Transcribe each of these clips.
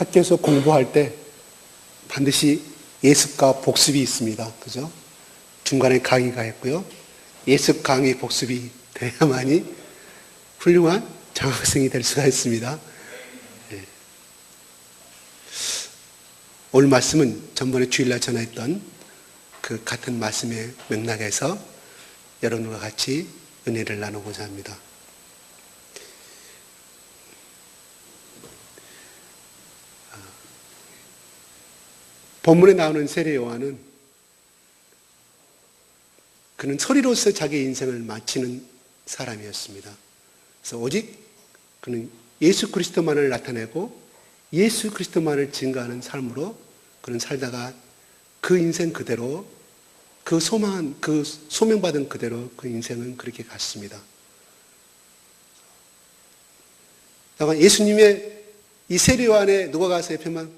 학교에서 공부할 때 반드시 예습과 복습이 있습니다. 그죠? 중간에 강의가 있고요. 예습, 강의, 복습이 돼야만이 훌륭한 장학생이 될 수가 있습니다. 예. 오늘 말씀은 전번에 주일날 전했던 그 같은 말씀의 맥락에서 여러분과 같이 은혜를 나누고자 합니다. 본문에 나오는 세례 요한은 그는 소리로서 자기의 인생을 마치는 사람이었습니다. 그래서 오직 그는 예수 그리스도만을 나타내고 예수 그리스도만을 증거하는 삶으로 그는 살다가 그 인생 그대로 그 소명받은 그대로 그 인생은 그렇게 갔습니다. 다만 예수님의 이 세례 요한의 누가 가서 옆에만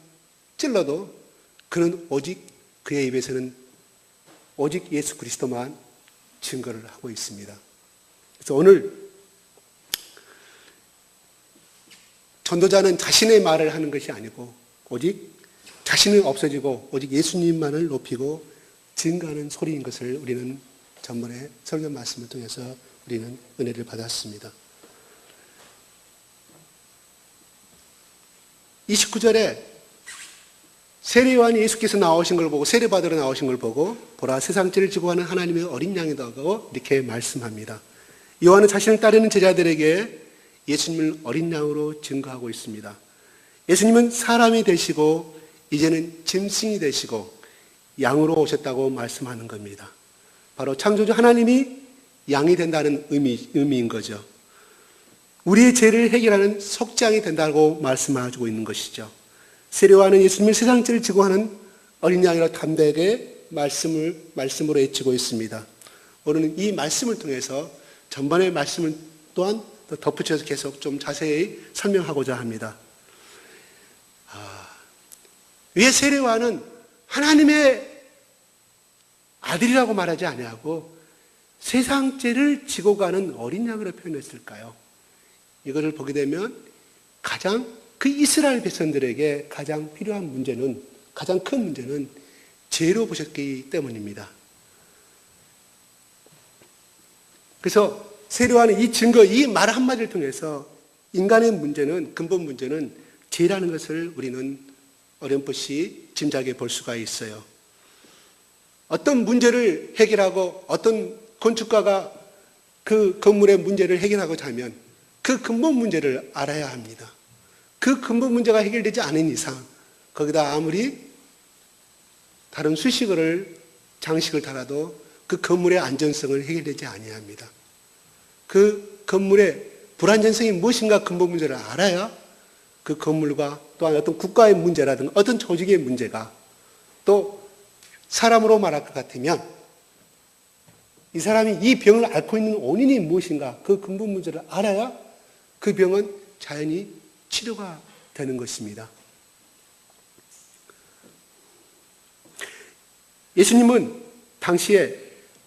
찔러도 그는 오직 그의 입에서는 오직 예수 그리스도만 증거를 하고 있습니다. 그래서 오늘 전도자는 자신의 말을 하는 것이 아니고 오직 자신은 없어지고 오직 예수님만을 높이고 증거하는 소리인 것을 우리는 전번에 설교 말씀을 통해서 우리는 은혜를 받았습니다. 29절에 세례 요한이 예수께서 나오신 걸 보고 세례받으러 나오신 걸 보고 보라 세상 죄를 지고 가는 하나님의 어린 양이다고 이렇게 말씀합니다. 요한은 자신을 따르는 제자들에게 예수님을 어린 양으로 증거하고 있습니다. 예수님은 사람이 되시고 이제는 짐승이 되시고 양으로 오셨다고 말씀하는 겁니다. 바로 창조주 하나님이 양이 된다는 의미인 거죠. 우리의 죄를 해결하는 속장이 된다고 말씀하고 있는 것이죠. 세례 요한은 예수님을 세상 죄를 지고 하는 어린 양이라 담대하게 말씀으로 외치고 있습니다. 오늘은 이 말씀을 통해서 전번의 말씀을 또한 더 덧붙여서 계속 좀 자세히 설명하고자 합니다. 왜 세례 요한은 하나님의 아들이라고 말하지 아니하고 세상 죄를 지고 가는 어린 양으로 표현했을까요? 이것을 보게 되면 가장 그 이스라엘 백성들에게 가장 필요한 문제는, 가장 큰 문제는 죄로 보셨기 때문입니다. 그래서 세례 요한은 이 증거, 이 말 한마디를 통해서 인간의 문제는, 근본 문제는 죄라는 것을 우리는 어렴풋이 짐작해 볼 수가 있어요. 어떤 문제를 해결하고 어떤 건축가가 그 건물의 문제를 해결하고자 하면 그 근본 문제를 알아야 합니다. 그 근본 문제가 해결되지 않은 이상 거기다 아무리 다른 수식어를 장식을 달아도 그 건물의 안전성을 해결되지 아니합니다. 그 건물의 불안전성이 무엇인가 근본 문제를 알아야 그 건물과 또한 어떤 국가의 문제라든가 어떤 조직의 문제가 또 사람으로 말할 것 같으면 이 사람이 이 병을 앓고 있는 원인이 무엇인가 그 근본 문제를 알아야 그 병은 자연히 치료가 되는 것입니다. 예수님은 당시에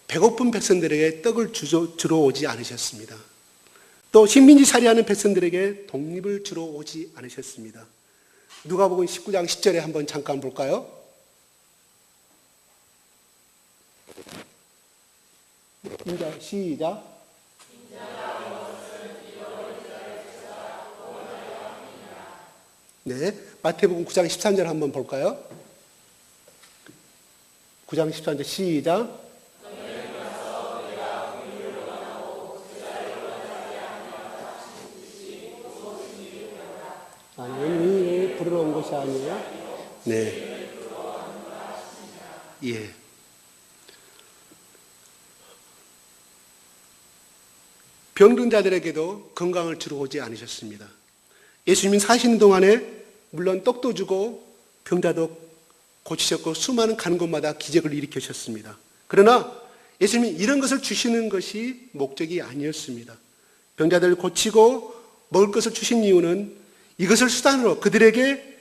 배고픈 백성들에게 떡을 주러 오지 않으셨습니다. 또 식민지 살이하는 백성들에게 독립을 주러 오지 않으셨습니다. 누가복음 19장 10절에 한번 잠깐 볼까요? 시작. 네, 마태복음 9장 13절 한번 볼까요? 9장 13절 시작. 아니, 부르러 온 것이 아니에요? 네. 예. 병든 자들에게도 건강을 주러 오지 않으셨습니다. 예수님이 사시는 동안에 물론 떡도 주고 병자도 고치셨고 수많은 가는 곳마다 기적을 일으키셨습니다. 그러나 예수님이 이런 것을 주시는 것이 목적이 아니었습니다. 병자들을 고치고 먹을 것을 주신 이유는 이것을 수단으로 그들에게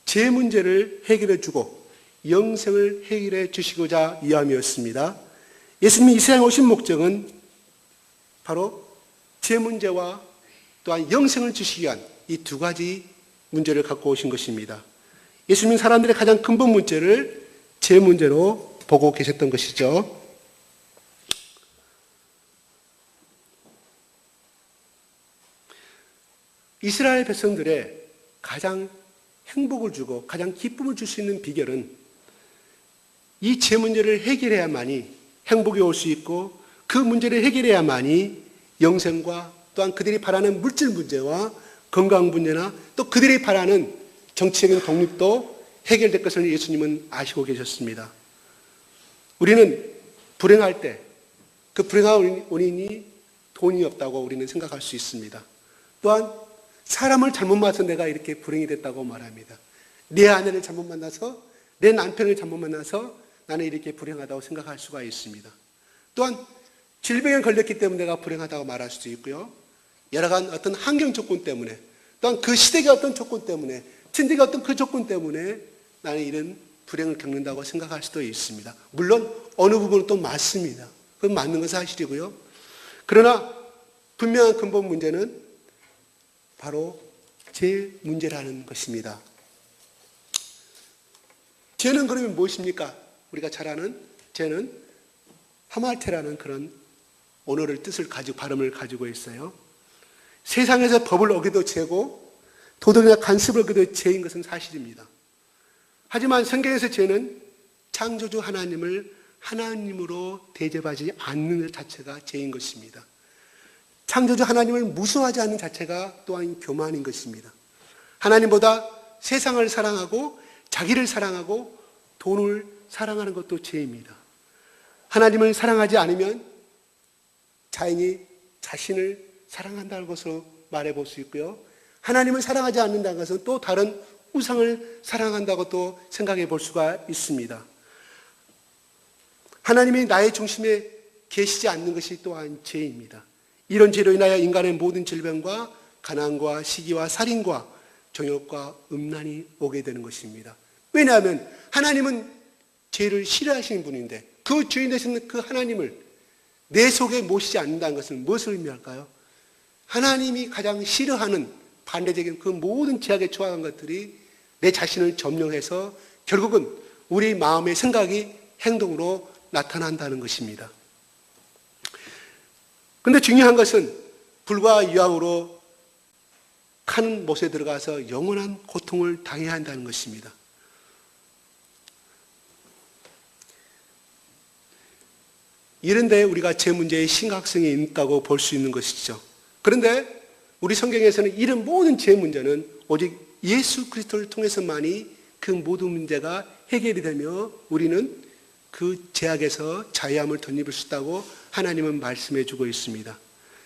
죄 문제를 해결해 주고 영생을 해결해 주시고자 위함이었습니다. 예수님이 이 세상에 오신 목적은 바로 죄 문제와 또한 영생을 주시기 위한 이 두 가지 문제를 갖고 오신 것입니다. 예수님은 사람들의 가장 근본 문제를 제 문제로 보고 계셨던 것이죠. 이스라엘 백성들의 가장 행복을 주고 가장 기쁨을 줄 수 있는 비결은 이 제 문제를 해결해야만이 행복이 올 수 있고 그 문제를 해결해야만이 영생과 또한 그들이 바라는 물질 문제와 건강 문제나 또 그들이 바라는 정치적인 독립도 해결될 것을 예수님은 아시고 계셨습니다. 우리는 불행할 때 그 불행한 원인이 돈이 없다고 우리는 생각할 수 있습니다. 또한 사람을 잘못 만나서 내가 이렇게 불행이 됐다고 말합니다. 내 아내를 잘못 만나서 내 남편을 잘못 만나서 나는 이렇게 불행하다고 생각할 수가 있습니다. 또한 질병에 걸렸기 때문에 내가 불행하다고 말할 수도 있고요. 여러 가지 어떤 환경 조건 때문에 또한 그 시대의 어떤 조건 때문에 친척의 어떤 그 조건 때문에 나는 이런 불행을 겪는다고 생각할 수도 있습니다. 물론 어느 부분은 또 맞습니다. 그건 맞는 건 사실이고요. 그러나 분명한 근본 문제는 바로 제 문제라는 것입니다. 죄는 그러면 무엇입니까? 우리가 잘 아는 죄는 하말테라는 그런 언어를 뜻을 가지고 발음을 가지고 있어요. 세상에서 법을 어기도 죄고 도덕이나 간섭을 어기도 죄인 것은 사실입니다. 하지만 성경에서 죄는 창조주 하나님을 하나님으로 대접하지 않는 것 자체가 죄인 것입니다. 창조주 하나님을 무서워하지 않는 자체가 또한 교만인 것입니다. 하나님보다 세상을 사랑하고 자기를 사랑하고 돈을 사랑하는 것도 죄입니다. 하나님을 사랑하지 않으면 자인이 자신을 사랑한다는 것으로 말해볼 수 있고요. 하나님을 사랑하지 않는다는 것은 또 다른 우상을 사랑한다고 또 생각해 볼 수가 있습니다. 하나님이 나의 중심에 계시지 않는 것이 또한 죄입니다. 이런 죄로 인하여 인간의 모든 질병과 가난과 시기와 살인과 정욕과 음란이 오게 되는 것입니다. 왜냐하면 하나님은 죄를 싫어하시는 분인데 그 죄인 되신 그 하나님을 내 속에 모시지 않는다는 것은 무엇을 의미할까요? 하나님이 가장 싫어하는 반대적인 그 모든 죄악에 초월한 것들이 내 자신을 점령해서 결국은 우리 마음의 생각이 행동으로 나타난다는 것입니다. 그런데 중요한 것은 불과 이왕으로 큰 못에 들어가서 영원한 고통을 당해야 한다는 것입니다. 이런데 우리가 제 문제의 심각성이 있다고 볼 수 있는 것이죠. 그런데 우리 성경에서는 이런 모든 제 문제는 오직 예수 그리스도를 통해서만이 그 모든 문제가 해결이 되며 우리는 그 죄악에서 자유함을 덧입을 수 있다고 하나님은 말씀해 주고 있습니다.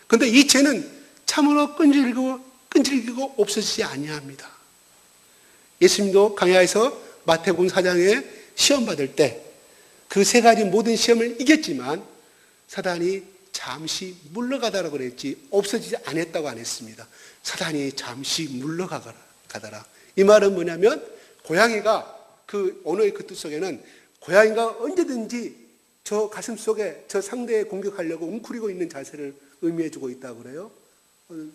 그런데 이 죄는 참으로 끈질기고 없어지지 아니합니다. 예수님도 강야에서 마태복음 4장에 시험 받을 때 그 세 가지 모든 시험을 이겼지만 사단이 잠시 물러가다라고 그랬지 없어지지 않았다고 안 했습니다. 사단이 잠시 물러가더라. 이 말은 뭐냐면 고양이가 그 언어의 그 뜻 속에는 고양이가 언제든지 저 가슴 속에 저 상대에 공격하려고 웅크리고 있는 자세를 의미해 주고 있다고 그래요.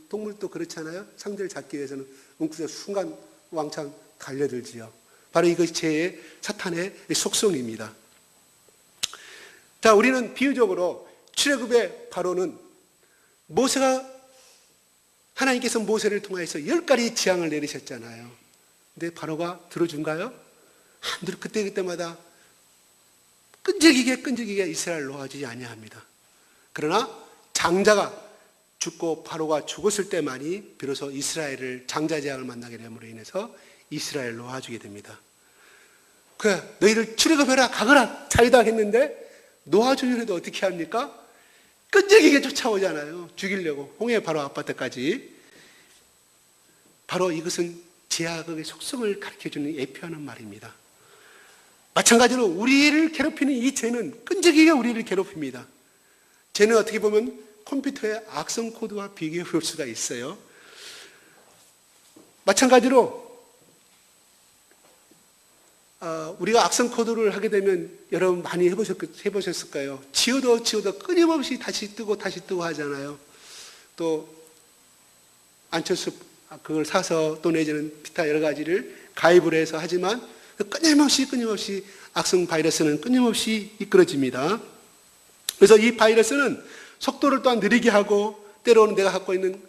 동물도 그렇잖아요. 상대를 잡기 위해서는 웅크려서 순간 왕창 달려들지요. 바로 이것이 죄의 사탄의 속성입니다. 자, 우리는 비유적으로 출애굽의 바로는 하나님께서 모세를 통해서 10가지 재앙을 내리셨잖아요. 근데 바로가 들어준가요? 그때마다 끈질기게 이스라엘 놓아주지 아니합니다. 그러나 장자가 죽고 바로가 죽었을 때만이 비로소 이스라엘을 장자 재앙을 만나게 됨으로 인해서 이스라엘 놓아주게 됩니다. 너희를 출애굽해라 가거라 자유다 했는데 놓아주려도 어떻게 합니까? 끈질기게 쫓아오잖아요. 죽이려고 홍해 바로 앞바다까지. 바로 이것은 제약의 속성을 가르쳐주는 예표하는 말입니다. 마찬가지로 우리를 괴롭히는 이 죄는 끈질기게 우리를 괴롭힙니다. 죄는 어떻게 보면 컴퓨터의 악성 코드와 비교해 볼 수가 있어요. 마찬가지로 우리가 악성 코드를 하게 되면 여러분 많이 해보셨을 거예요. 지워도 끊임없이 다시 뜨고 하잖아요. 또 안철수 그걸 사서 또 내지는 기타 여러 가지를 가입을 해서 하지만 끊임없이 악성 바이러스는 끊임없이 이끌어집니다. 그래서 이 바이러스는 속도를 또한 느리게 하고 때로는 내가 갖고 있는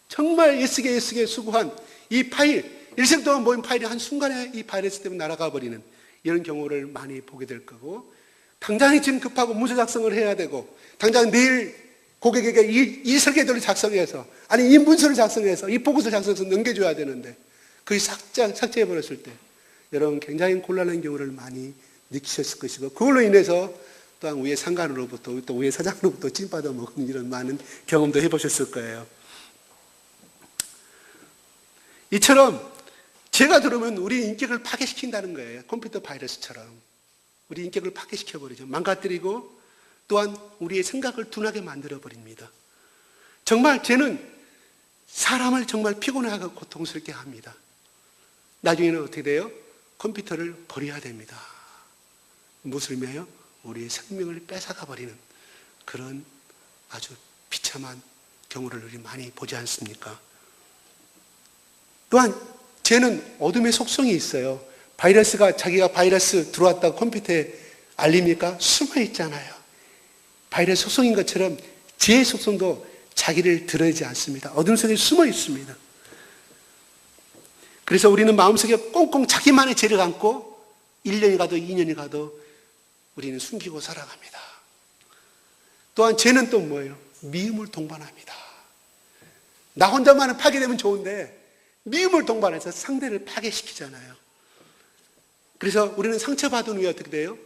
정말 예스게 수고한 이 파일, 일생 동안 모인 파일이 한순간에 이 바이러스 때문에 날아가 버리는 이런 경우를 많이 보게 될 거고, 당장에 지금 급하고 문서 작성을 해야 되고 당장 내일 고객에게 이 설계도를 작성해서 아니 이 문서를 작성해서 이 보고서를 작성해서 넘겨줘야 되는데 그게 삭제해버렸을 때 여러분 굉장히 곤란한 경우를 많이 느끼셨을 것이고, 그걸로 인해서 또한 위에 상관으로부터 또 위에 사장으로부터 찐받아 먹는 이런 많은 경험도 해보셨을 거예요. 이처럼 제가 들으면 우리 인격을 파괴시킨다는 거예요. 컴퓨터 바이러스처럼 우리 인격을 파괴시켜버리죠. 망가뜨리고 또한 우리의 생각을 둔하게 만들어버립니다. 정말 죄는 사람을 정말 피곤하고 고통스럽게 합니다. 나중에는 어떻게 돼요? 컴퓨터를 버려야 됩니다. 무엇을 위하여? 우리의 생명을 뺏어가 버리는 그런 아주 비참한 경우를 우리 많이 보지 않습니까? 또한 죄는 어둠의 속성이 있어요. 바이러스가 자기가 바이러스 들어왔다고 컴퓨터에 알립니까? 숨어 있잖아요. 바이러스 속성인 것처럼 죄의 속성도 자기를 드러내지 않습니다. 어둠 속에 숨어 있습니다. 그래서 우리는 마음속에 꽁꽁 자기만의 죄를 안고 1년이 가도 2년이 가도 우리는 숨기고 살아갑니다. 또한 죄는 또 뭐예요? 미움을 동반합니다. 나 혼자만은 파괴되면 좋은데 미움을 동반해서 상대를 파괴시키잖아요. 그래서 우리는 상처받은 후에 어떻게 돼요?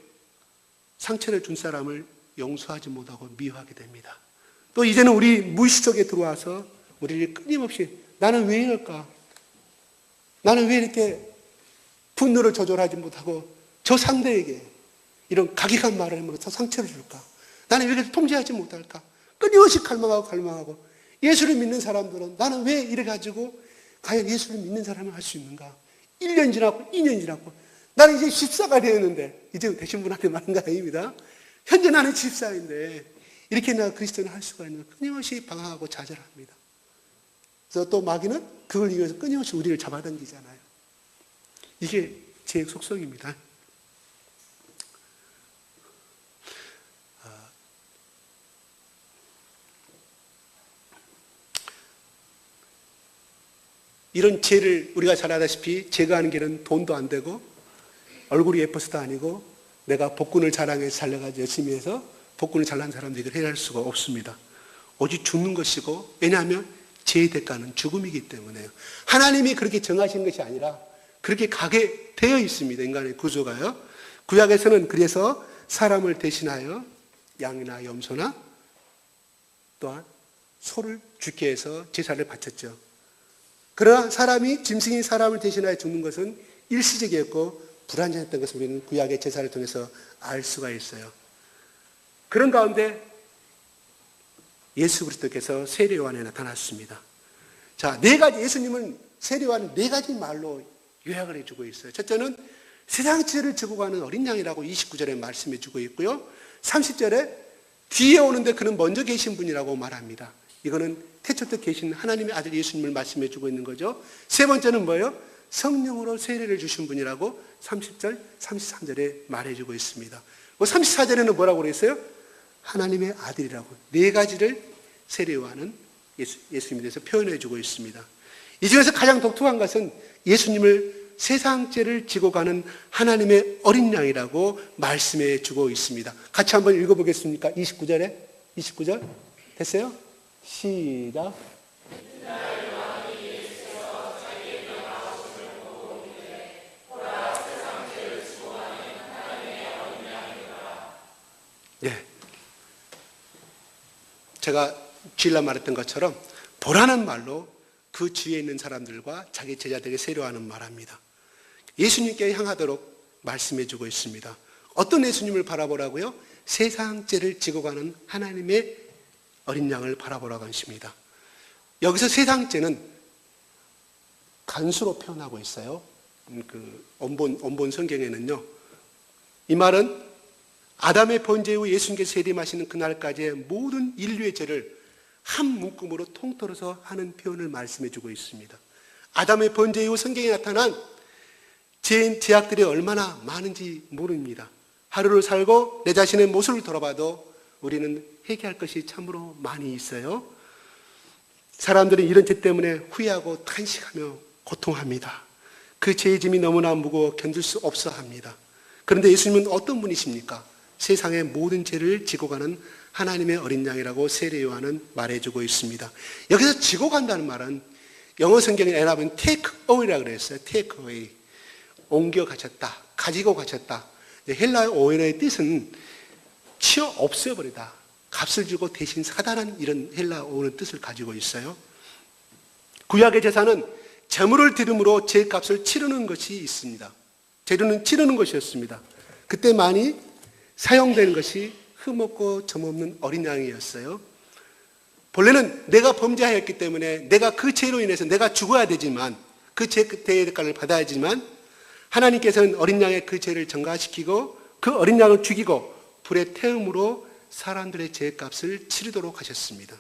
상처를 준 사람을 용서하지 못하고 미워하게 됩니다. 또 이제는 우리 무의식 속에 들어와서 우리를 끊임없이 나는 왜 이럴까? 나는 왜 이렇게 분노를 조절하지 못하고 저 상대에게 이런 각이한 말을 하면서 상처를 줄까? 나는 왜 이렇게 통제하지 못할까? 끊임없이 갈망하고 예수를 믿는 사람들은 나는 왜 이래가지고 과연 예수를 믿는 사람을 할 수 있는가? 1년 지났고 2년 지났고 나는 이제 집사가 되었는데, 이제 되신 분한테 말한 거 아닙니다. 현재 나는 집사인데 이렇게 내가 그리스도인을 할 수가 있는가? 끊임없이 방황하고 좌절합니다. 그래서 또 마귀는 그걸 이용해서 끊임없이 우리를 잡아당기잖아요. 이게 죄의 속성입니다. 이런 죄를 우리가 잘 알다시피 죄가 하는 길은 돈도 안 되고 얼굴이 예뻐서도 아니고 내가 복근을 자랑해서 살려가지고 열심히 해서 복근을 잘난 사람들이 이걸 해결할 수가 없습니다. 오직 죽는 것이고, 왜냐하면 죄의 대가는 죽음이기 때문에요. 하나님이 그렇게 정하신 것이 아니라 그렇게 가게 되어 있습니다. 인간의 구조가요. 구약에서는 그래서 사람을 대신하여 양이나 염소나 또한 소를 죽게 해서 제사를 바쳤죠. 그러나 짐승이 사람을 대신하여 죽는 것은 일시적이었고 불완전했던 것을 우리는 구약의 제사를 통해서 알 수가 있어요. 그런 가운데 예수 그리스도께서 세례 요한에 나타났습니다. 자, 예수님은 세례 요한은 4가지 말로 요약을 해주고 있어요. 첫째는 세상 죄를 지고 가는 어린 양이라고 29절에 말씀해 주고 있고요. 30절에 뒤에 오는데 그는 먼저 계신 분이라고 말합니다. 이거는 태초부터 계신 하나님의 아들 예수님을 말씀해 주고 있는 거죠. 세 번째는 뭐예요? 성령으로 세례를 주신 분이라고 30절, 33절에 말해주고 있습니다. 34절에는 뭐라고 그랬어요? 하나님의 아들이라고 4가지를 세례 요한은 예수님에 대해서 표현해 주고 있습니다. 이 중에서 가장 독특한 것은 예수님을 세상 죄를 지고 가는 하나님의 어린 양이라고 말씀해 주고 있습니다. 같이 한번 읽어보겠습니까? 29절 됐어요? 시작. 네. 제가 주일날 말했던 것처럼 보라는 말로 그 주위에 있는 사람들과 자기 제자들에게 세례하는 말합니다. 예수님께 향하도록 말씀해 주고 있습니다. 어떤 예수님을 바라보라고요? 세상 죄를 지고 가는 하나님의 어린 양을 바라보라고 하십니다. 여기서 세상 죄는 간수로 표현하고 있어요. 그 원본 성경에는요. 이 말은 아담의 번제 후 예수님께서 세례하시는 그날까지의 모든 인류의 죄를 한 묶음으로 통틀어서 하는 표현을 말씀해 주고 있습니다. 아담의 번제 이후 성경에 나타난 죄인 죄악들이 얼마나 많은지 모릅니다. 하루를 살고 내 자신의 모습을 돌아봐도 우리는 회개할 것이 참으로 많이 있어요. 사람들은 이런 죄 때문에 후회하고 탄식하며 고통합니다. 그 죄의 짐이 너무나 무거워 견딜 수 없어 합니다. 그런데 예수님은 어떤 분이십니까? 세상의 모든 죄를 지고 가는 하나님의 어린 양이라고 세례 요한은 말해주고 있습니다. 여기서 지고 간다는 말은 영어 성경에 NIV는 take away라고 그랬어요. take away. 옮겨 가셨다. 가지고 가셨다. 헬라어 오해의 뜻은 치워 없애버리다. 값을 주고 대신 사다는 이런 헬라어의 뜻을 가지고 있어요. 구약의 제사는 제물을 드림으로 죄값을 치르는 것이 있습니다. 재료는 치르는 것이었습니다. 그때 많이 사용되는 것이 흠없고 점없는 어린 양이었어요. 본래는 내가 범죄하였기 때문에 내가 그 죄로 인해서 내가 죽어야 되지만 그 죄의 대가를 받아야 하지만 하나님께서는 어린 양의 그 죄를 전가시키고 그 어린 양을 죽이고 불의 태움으로 사람들의 죄값을 치르도록 하셨습니다.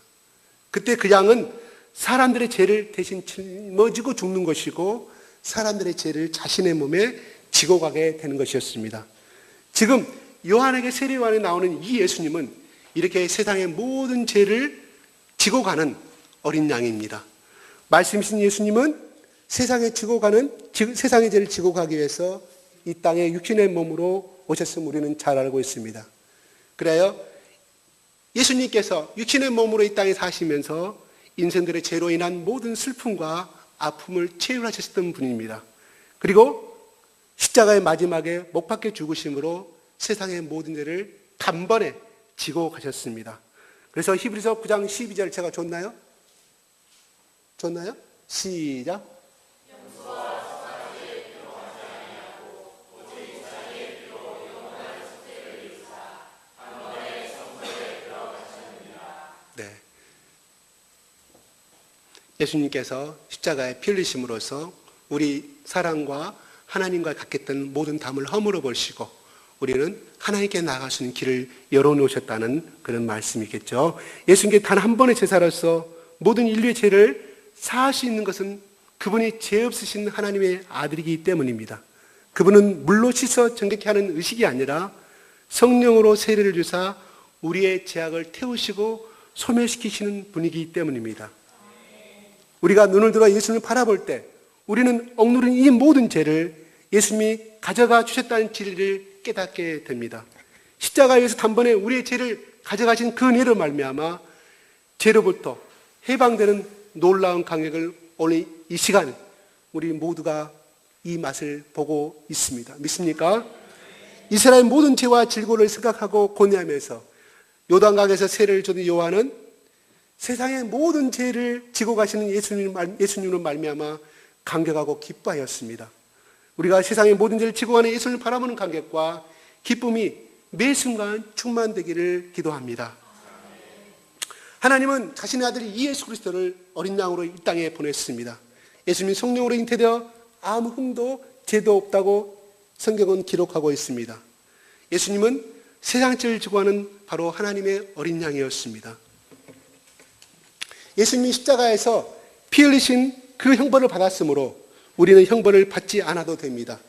그때 그 양은 사람들의 죄를 대신 짊어지고 죽는 것이고 사람들의 죄를 자신의 몸에 지고 가게 되는 것이었습니다. 지금 요한에게 세례 요한에 나오는 이 예수님은 이렇게 세상의 모든 죄를 지고 가는 어린 양입니다. 말씀이신 예수님은 세상의 죄를 지고 가기 위해서 이 땅에 육신의 몸으로 오셨음을 우리는 잘 알고 있습니다. 그래요 예수님께서 육신의 몸으로 이 땅에 사시면서 인생들의 죄로 인한 모든 슬픔과 아픔을 체휼하셨던 분입니다. 그리고 십자가의 마지막에 못 박혀 죽으심으로 세상의 모든 죄를 단번에 지고 가셨습니다. 그래서 히브리서 9장 12절 제가 줬나요? 줬나요? 시작. 네. 예수님께서 십자가에 피 흘리심으로써 우리 사랑과 하나님과 갖겠던 모든 담을 허물어 버리시고 우리는 하나님께 나아갈 수 있는 길을 열어놓으셨다는 그런 말씀이겠죠. 예수님께 단 한 번의 제사로서 모든 인류의 죄를 사할 수 있는 것은 그분이 죄 없으신 하나님의 아들이기 때문입니다. 그분은 물로 씻어 정결케 하는 의식이 아니라 성령으로 세례를 주사 우리의 죄악을 태우시고 소멸시키시는 분이기 때문입니다. 우리가 눈을 들어 예수님을 바라볼 때 우리는 억누른 이 모든 죄를 예수님이 가져가 주셨다는 진리를 깨닫게 됩니다. 십자가에서 단번에 우리의 죄를 가져가신 그 은혜로 말미암아 죄로부터 해방되는 놀라운 강력을 오늘 이 시간 우리 모두가 이 맛을 보고 있습니다. 믿습니까? 이스라엘 모든 죄와 질고를 생각하고 고뇌하면서 요단강에서 세례를 준 요한은 세상의 모든 죄를 지고 가시는 예수님으로 말미암아 감격하고 기뻐하였습니다. 우리가 세상의 모든 죄를 지고 가는 예수님을 바라보는 감격과 기쁨이 매 순간 충만되기를 기도합니다. 하나님은 자신의 아들 예수 그리스도를 어린 양으로 이 땅에 보냈습니다. 예수님이 성령으로 잉태되어 아무 흠도 죄도 없다고 성경은 기록하고 있습니다. 예수님은 세상 죄를 지고 가는 바로 하나님의 어린 양이었습니다. 예수님이 십자가에서 피 흘리신 그 형벌을 받았으므로 우리는 형벌을 받지 않아도 됩니다.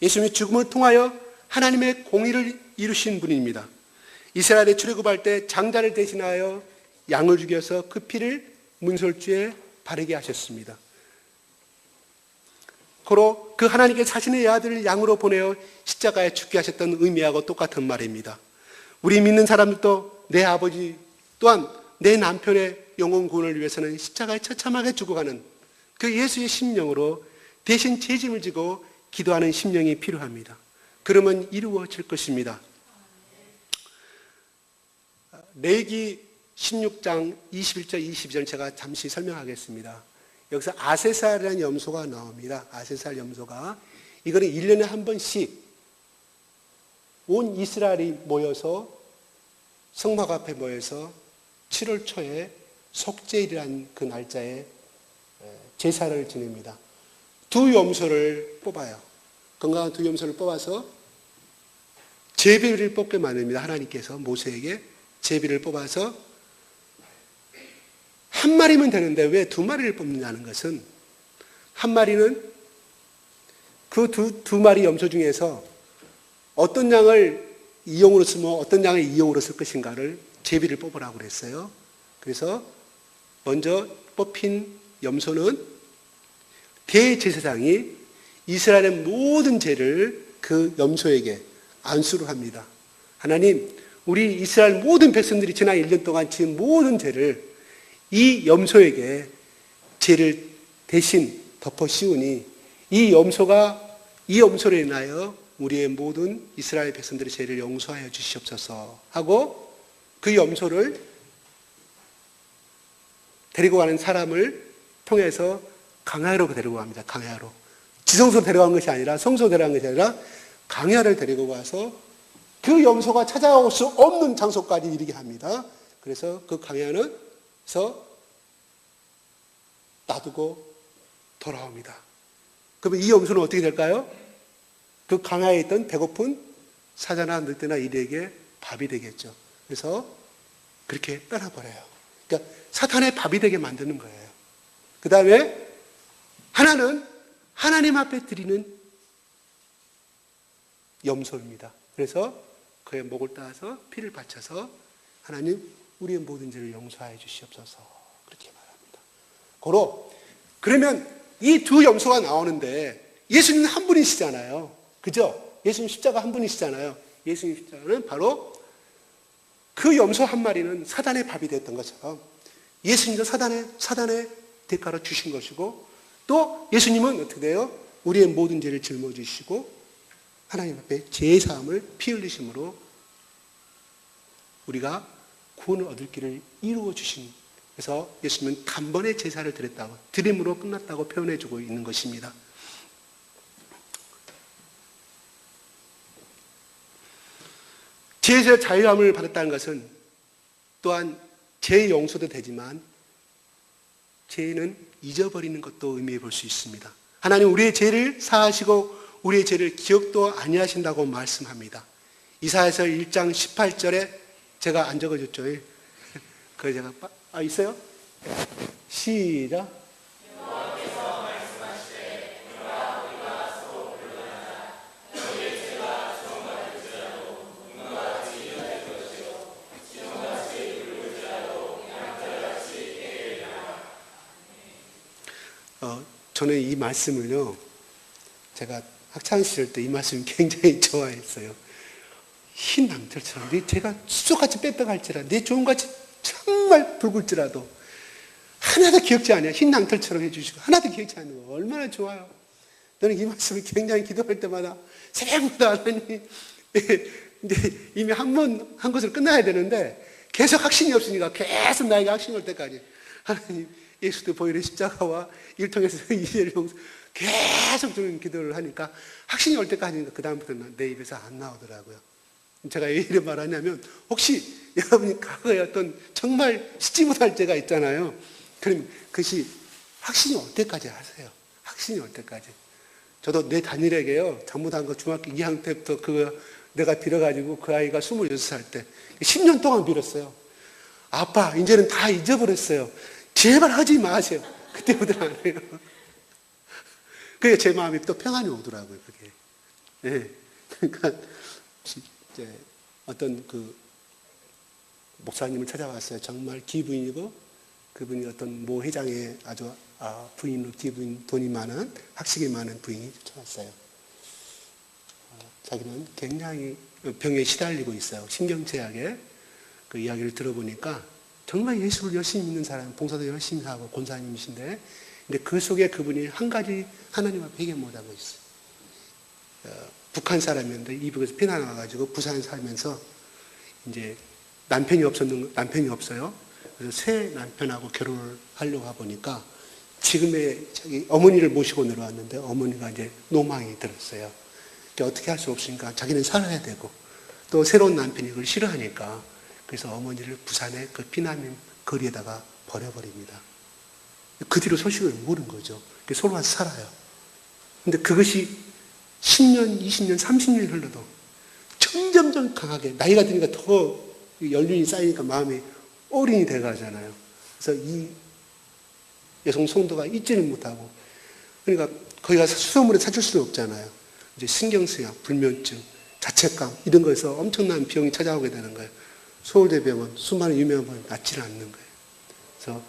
예수님이 죽음을 통하여 하나님의 공의를 이루신 분입니다. 이스라엘에 출애굽할 때 장자를 대신하여 양을 죽여서 그 피를 문설주에 바르게 하셨습니다. 고로 그 하나님께 자신의 아들을 양으로 보내어 십자가에 죽게 하셨던 의미하고 똑같은 말입니다. 우리 믿는 사람들도 내 아버지 또한 내 남편의 영혼 구원을 위해서는 십자가에 처참하게 죽어가는 그 예수의 심령으로 대신 죄짐을 지고 기도하는 심령이 필요합니다. 그러면 이루어질 것입니다. 레위기 16장 21절 22절 제가 잠시 설명하겠습니다. 여기서 아세살이라는 염소가 나옵니다. 아세살 염소가 이거는 1년에 한 번씩 온 이스라엘이 모여서 성막 앞에 모여서 7월 초에 속죄일이라는 그 날짜에 제사를 지냅니다. 두 염소를 뽑아요. 건강한 두 염소를 뽑아서 제비를 뽑게 만듭니다. 하나님께서 모세에게 제비를 뽑아서 한 마리면 되는데 왜 두 마리를 뽑느냐는 것은 한 마리는 그 두 마리 염소 중에서 어떤 양을 이용으로 쓰면 어떤 양을 이용으로 쓸 것인가를 제비를 뽑으라고 그랬어요. 그래서 먼저 뽑힌 염소는 대제사장이 이스라엘의 모든 죄를 그 염소에게 안수를 합니다. 하나님, 우리 이스라엘 모든 백성들이 지난 1년 동안 지은 모든 죄를 이 염소에게 죄를 대신 덮어 씌우니 이 염소로 인하여 우리의 모든 이스라엘 백성들의 죄를 용서하여 주시옵소서 하고 그 염소를 데리고 가는 사람을 통해서 강야로 데리고 갑니다. 강야로. 지성소로 데려간 것이 아니라 성소로 데려간 것이 아니라 강야를 데리고 가서 그 염소가 찾아올 수 없는 장소까지 이르게 합니다. 그래서 그 강야에서 놔두고 돌아옵니다. 그러면 이 염소는 어떻게 될까요? 그 강야에 있던 배고픈 사자나 늑대나 이리에게 밥이 되겠죠. 그래서 그렇게 떠나버려요. 그러니까 사탄의 밥이 되게 만드는 거예요. 그 다음에 하나는 하나님 앞에 드리는 염소입니다. 그래서 그의 목을 따서 피를 바쳐서 하나님 우리의 모든 죄를 용서하여 주시옵소서 그렇게 말합니다. 그러면 이 두 염소가 나오는데 예수님은 한 분이시잖아요. 그죠? 예수님 십자가 한 분이시잖아요. 예수님 십자가는 바로 그 염소 한 마리는 사단의 밥이 됐던 것처럼 예수님도 사단의 대가로 주신 것이고 또 예수님은 어떻게 돼요? 우리의 모든 죄를 짊어지시고 하나님 앞에 죄의 사함을 피 흘리심으로 우리가 구원을 얻을 길을 이루어 주신, 그래서 예수님은 단번에 제사를 드렸다고, 드림으로 끝났다고 표현해주고 있는 것입니다. 죄에서 자유함을 받았다는 것은 또한 죄의 용서도 되지만 죄는 잊어버리는 것도 의미해 볼 수 있습니다. 하나님 우리의 죄를 사하시고 우리의 죄를 기억도 아니하신다고 말씀합니다. 이사야서 1장 18절에 제가 안 적어줬죠. 그거 제가 있어요? 시작. 저는 이 말씀을요, 제가 학창시절 때 이 말씀 굉장히 좋아했어요. 흰 낭털처럼 내 제가 수족같이 빽빽할지라도 내 좋은같이 정말 붉을지라도 하나도 기억지 않아요. 흰 낭털처럼 해주시고 하나도 기억지 않는 거 얼마나 좋아요. 저는 이 말씀을 굉장히 기도할 때마다 새벽마다 하나님 이미 한 것으로 끝나야 되는데 계속 확신이 없으니까 계속 나에게 확신이 올 때까지 하나님 예수도 보혈의 십자가와 이를 통해서 이제를 계속 저는 기도를 하니까 확신이 올 때까지 그 다음부터는 내 입에서 안 나오더라고요. 제가 왜 이런 말을 하냐면 혹시 여러분이 과거에 어떤 정말 씻지 못할 죄가 있잖아요. 그럼 그것이 확신이 올 때까지 하세요. 확신이 올 때까지. 저도 내 단일에게요, 잘못한 거 중학교 2학년 때부터 그거 내가 빌어가지고 그 아이가 26살 때 10년 동안 빌었어요. 아빠 이제는 다 잊어버렸어요. 제발 하지 마세요. 그때부터 안 해요. 그게 제 마음이 또 평안이 오더라고요. 그게. 네. 그러니까 이제 어떤 그 목사님을 찾아왔어요. 정말 기부인이고 그분이 어떤 모 회장의 아주 부인으로 기부인, 돈이 많은, 학식이 많은 부인이 찾아왔어요. 자기는 굉장히 병에 시달리고 있어요. 신경제약에. 그 이야기를 들어보니까 정말 예수를 열심히 믿는 사람, 봉사도 열심히 하고 권사님이신데, 근데 그 속에 그분이 한 가지 하나님 앞에 회개 못하고 있어요. 북한 사람이었는데 이북에서 피난 와가지고 부산에 살면서 이제 남편이 없어요. 그래서 새 남편하고 결혼을 하려고 하보니까 지금의 자기 어머니를 모시고 내려왔는데 어머니가 이제 노망이 들었어요. 어떻게 할 수 없으니까 자기는 살아야 되고 또 새로운 남편이 그걸 싫어하니까 그래서 어머니를 부산의 그 피난민 거리에다가 버려버립니다. 그 뒤로 소식을 모르는 거죠. 서로 와서 살아요. 근데 그것이 10년, 20년, 30년이 흘러도 점점점 강하게 나이가 드니까 더 연륜이 쌓이니까 마음이 어린이 돼가잖아요. 그래서 이 여성 성도가 잊지는 못하고 그러니까 거기 가서 수소문을 사줄 수는 없잖아요. 이제 신경쇠약, 불면증, 자책감 이런 거에서 엄청난 비용이 찾아오게 되는 거예요. 서울대병원 수많은 유명한 병원 낫지를 않는 거예요. 그래서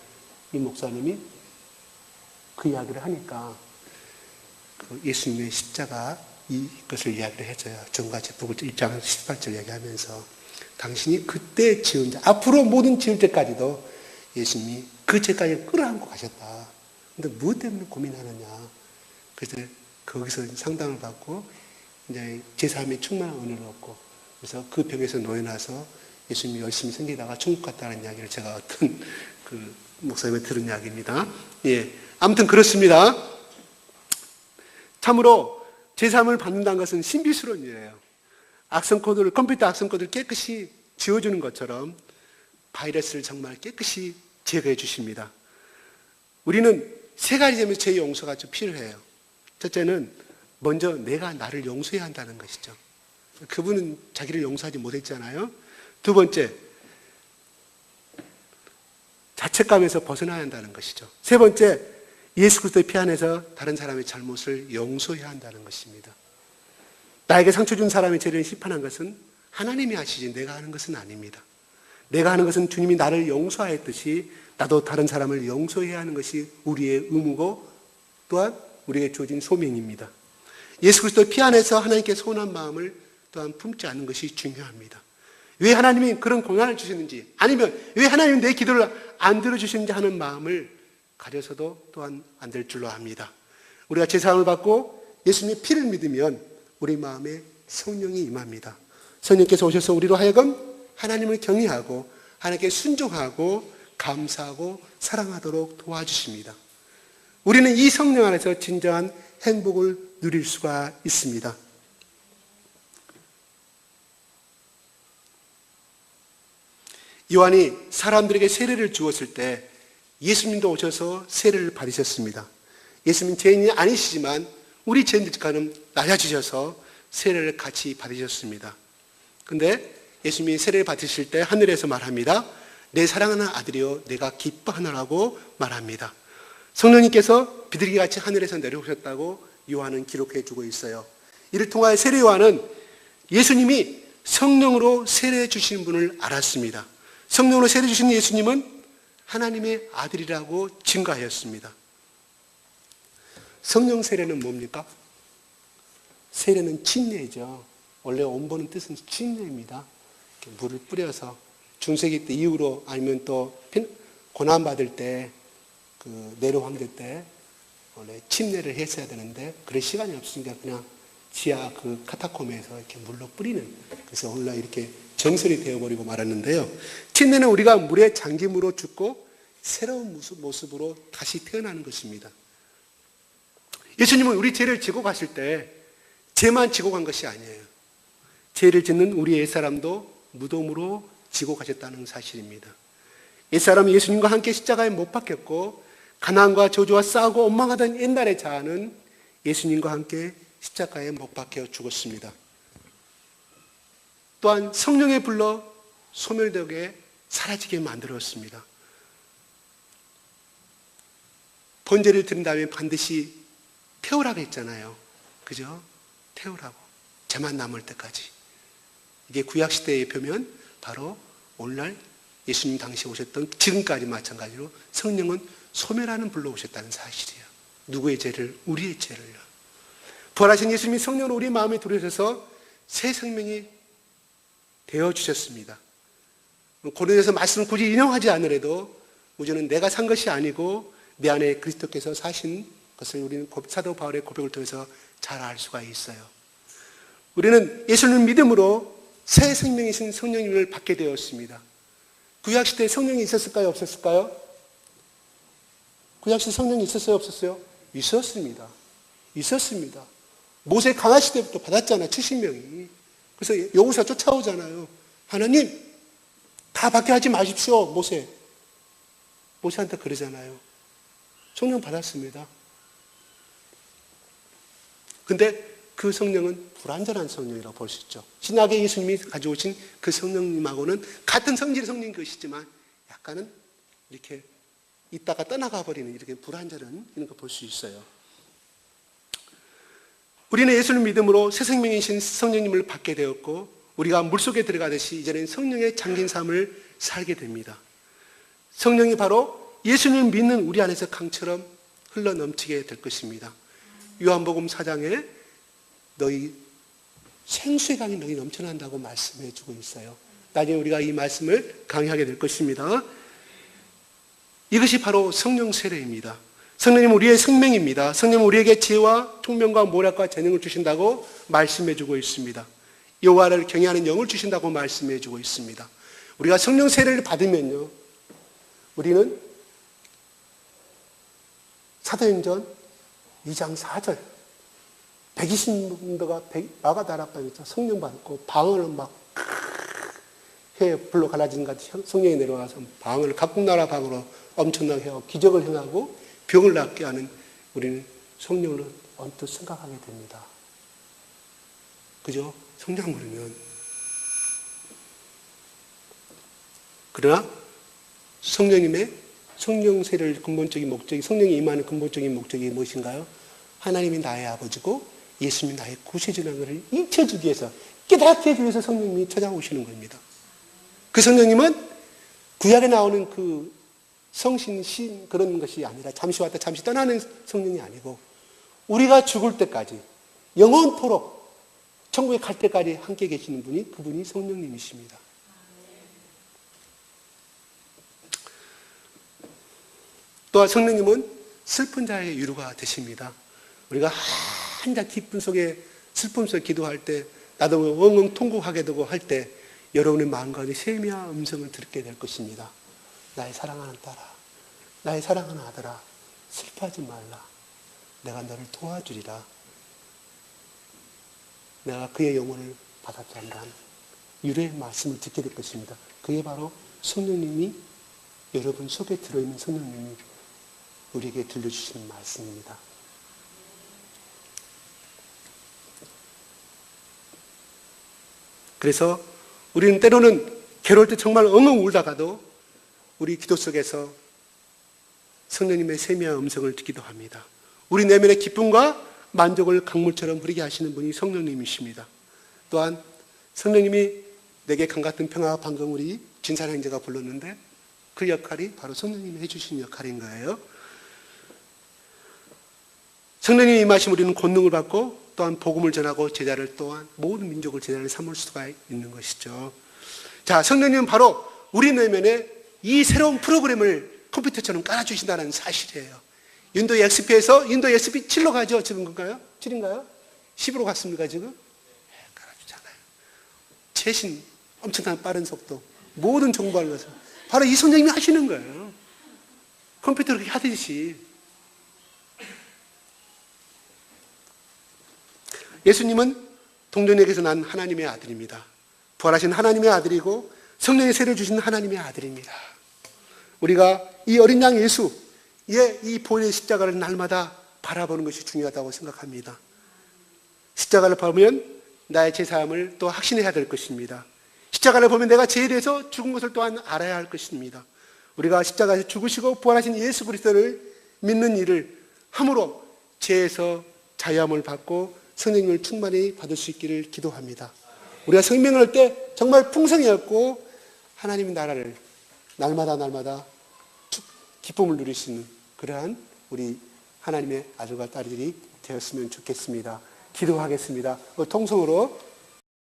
이 목사님이 그 이야기를 하니까 그 예수님의 십자가 이것을 이야기를 해줘요. 전과제 북을 1장 18절 얘기하면서 당신이 그때 지은 죄, 앞으로 모든 지을 때까지도 예수님이 그 죄까지 끌어안고 가셨다. 근데 무엇 때문에 고민하느냐. 그래서 거기서 상담을 받고 이제 제3의 충만한 은혜를 얻고 그래서 그 병에서 놓여나서 예수님이 열심히 섬기다가 천국 갔다는 이야기를 제가 어떤 그 목사님의 들은 이야기입니다. 예. 아무튼 그렇습니다. 참으로 제3을 받는다는 것은 신비스러운 일이에요. 컴퓨터 악성 코드를 깨끗이 지워주는 것처럼 바이러스를 정말 깨끗이 제거해 주십니다. 우리는 세 가지 점에서 죄 용서가 좀 필요해요. 첫째는 먼저 내가 나를 용서해야 한다는 것이죠. 그분은 자기를 용서하지 못했잖아요. 두 번째, 자책감에서 벗어나야 한다는 것이죠. 세 번째, 예수 그리스도의 피 안에서 다른 사람의 잘못을 용서해야 한다는 것입니다. 나에게 상처 준 사람의 죄를 심판한 것은 하나님이 하시지 내가 하는 것은 아닙니다. 내가 하는 것은 주님이 나를 용서하였듯이 나도 다른 사람을 용서해야 하는 것이 우리의 의무고 또한 우리에게 주어진 소명입니다. 예수 그리스도 피 안에서 하나님께 서운한 마음을 또한 품지 않는 것이 중요합니다. 왜 하나님이 그런 고난을 주셨는지 아니면 왜 하나님이 내 기도를 안 들어주시는지 하는 마음을 가려서도 또한 안 될 줄로 압니다. 우리가 제사함을 받고 예수님의 피를 믿으면 우리 마음에 성령이 임합니다. 성령께서 오셔서 우리로 하여금 하나님을 경외하고 하나님께 순종하고 감사하고 사랑하도록 도와주십니다. 우리는 이 성령 안에서 진정한 행복을 누릴 수가 있습니다. 요한이 사람들에게 세례를 주었을 때 예수님도 오셔서 세례를 받으셨습니다. 예수님 죄인이 아니시지만 우리 죄인들과는 낮아지셔서 세례를 같이 받으셨습니다. 그런데 예수님이 세례를 받으실 때 하늘에서 말합니다. 내 사랑하는 아들이여 내가 기뻐하노라고 말합니다. 성령님께서 비둘기같이 하늘에서 내려오셨다고 요한은 기록해 주고 있어요. 이를 통하여 세례 요한은 예수님이 성령으로 세례해 주시는 분을 알았습니다. 성령으로 세례 주신 예수님은 하나님의 아들이라고 증거하였습니다. 성령 세례는 뭡니까? 세례는 침례죠. 원래 원본은 뜻은 침례입니다. 물을 뿌려서 중세기 때 이후로 아니면 또 고난받을 때 그 네로 황제 때 원래 침례를 했어야 되는데 그럴 시간이 없으니까 그냥 지하 그 카타콤에서 이렇게 물로 뿌리는, 그래서 오늘날 이렇게 정설이 되어버리고 말았는데요. 침례는 우리가 물에 잠김으로 죽고 새로운 모습으로 다시 태어나는 것입니다. 예수님은 우리 죄를 지고 가실 때 죄만 지고 간 것이 아니에요. 죄를 짓는 우리 옛사람도 무덤으로 지고 가셨다는 사실입니다. 옛사람은 예수님과 함께 십자가에 못 박혔고 가난과 저주와 싸우고 원망하던 옛날의 자아는 예수님과 함께 십자가에 못 박혀 죽었습니다. 또한 성령의 불로 소멸되게 사라지게 만들었습니다. 번제를 드린 다음에 반드시 태우라고 했잖아요. 그죠? 태우라고. 죄만 남을 때까지. 이게 구약시대의 표면 바로 오늘날 예수님 당시에 오셨던 지금까지 마찬가지로 성령은 소멸하는 불로 오셨다는 사실이에요. 누구의 죄를? 우리의 죄를요. 부활하신 예수님이 성령으로 우리 마음에 들어오셔서 새 생명이 되어주셨습니다. 고린도서 말씀을 굳이 인용하지 않으려도 우리는 내가 산 것이 아니고 내 안에 그리스도께서 사신 것을 우리는 사도 바울의 고백을 통해서 잘 알 수가 있어요. 우리는 예수님을 믿음으로 새 생명이신 성령님을 받게 되었습니다. 구약시대에 성령이 있었을까요? 없었을까요? 구약시대 성령이 있었어요? 없었어요? 있었습니다. 있었습니다. 모세 강하시 때부터 받았잖아요. 70명이. 그래서 여호수아 쫓아오잖아요. 하나님 다 받게 하지 마십시오. 모세한테 그러잖아요. 성령 받았습니다. 근데 그 성령은 불완전한 성령이라고 볼 수 있죠. 신약의 예수님이 가져오신 그 성령님하고는 같은 성질의 성령인 것이지만 약간은 이렇게 있다가 떠나가 버리는 이렇게 불완전한 이런 거 볼 수 있어요. 우리는 예수를 믿음으로 새 생명이신 성령님을 받게 되었고 우리가 물속에 들어가듯이 이제는 성령의 잠긴 삶을 살게 됩니다. 성령이 바로 예수님을 믿는 우리 안에서 강처럼 흘러넘치게 될 것입니다. 요한복음 4장에 너희 생수의 강이 너희 넘쳐난다고 말씀해 주고 있어요. 나중에 우리가 이 말씀을 강의하게 될 것입니다. 이것이 바로 성령 세례입니다. 성령님은 우리의 생명입니다. 성령님은 우리에게 지혜와 총명과 모략과 재능을 주신다고 말씀해 주고 있습니다. 여호와를 경외하는 영을 주신다고 말씀해 주고 있습니다. 우리가 성령 세례를 받으면요, 우리는 사도행전 2장 4절 120명도가 마가다락방에서 성령 받고 방언을 막 해 불로 갈라진 것 같이 성령이 내려와서 방언을 각국 나라 방언으로 엄청나게 하고 기적을 행하고 병을 낫게 하는 우리는 성령을 언뜻 생각하게 됩니다. 그죠? 성령 모르면. 그러나 성령님의 성령 세례를 근본적인 목적이, 성령이 임하는 근본적인 목적이 무엇인가요? 하나님이 나의 아버지고 예수님이 나의 구세주라는 것을 잊혀주기 위해서, 깨닫게 하기 위해서 성령님이 찾아오시는 겁니다. 그 성령님은 구약에 나오는 그 성신, 신 그런 것이 아니라 잠시 왔다 잠시 떠나는 성령이 아니고 우리가 죽을 때까지 영원토록 천국에 갈 때까지 함께 계시는 분이 그분이 성령님이십니다. 또한 성령님은 슬픈 자의 위로가 되십니다. 우리가 한자 기쁨 속에 슬픔 속에 기도할 때 나도 엉엉 통곡하게 되고 할 때 여러분의 마음 가운데 세미한 음성을 듣게 될 것입니다. 나의 사랑하는 딸아, 나의 사랑하는 아들아, 슬퍼하지 말라. 내가 너를 도와주리라. 내가 그의 영혼을 받았단다. 유래의 말씀을 듣게 될 것입니다. 그게 바로 성령님이, 여러분 속에 들어있는 성령님이 우리에게 들려주시는 말씀입니다. 그래서 우리는 때로는 괴로울 때 정말 엉엉 울다가도 우리 기도 속에서 성령님의 세미한 음성을 듣기도 합니다. 우리 내면의 기쁨과 만족을 강물처럼 흐르게 하시는 분이 성령님이십니다. 또한 성령님이 내게 강같은 평화, 방금 우리 진산 형제가 불렀는데 그 역할이 바로 성령님이 해주신 역할인 거예요. 성령님이 임하시면 우리는 권능을 받고 또한 복음을 전하고 제자를, 또한 모든 민족을 제자를 삼을 수가 있는 것이죠. 자, 성령님은 바로 우리 내면에 이 새로운 프로그램을 컴퓨터처럼 깔아주신다는 사실이에요. 인도 XP에서 인도 XP 7로 가죠. 지금 건가요? 7인가요? 10으로 갔습니까 지금? 깔아주잖아요. 최신 엄청난 빠른 속도, 모든 정보를 넣어서 바로 이 성령님이 하시는 거예요. 컴퓨터로 그렇게 하듯이. 예수님은 동정역에서 난 하나님의 아들입니다. 부활하신 하나님의 아들이고 성령의 세례를 주신 하나님의 아들입니다. 우리가 이 어린 양 예수의 이 보혈의 십자가를 날마다 바라보는 것이 중요하다고 생각합니다. 십자가를 보면 나의 죄사함을 또 확신해야 될 것입니다. 십자가를 보면 내가 죄에 대해서 죽은 것을 또한 알아야 할 것입니다. 우리가 십자가에서 죽으시고 부활하신 예수 그리스도를 믿는 일을 함으로 죄에서 자유함을 받고 성령님을 충만히 받을 수 있기를 기도합니다. 우리가 생명을 할 때 정말 풍성이었고 하나님의 나라를 날마다 기쁨을 누릴 수 있는 그러한 우리 하나님의 아들과 딸들이 되었으면 좋겠습니다. 기도하겠습니다. 통성으로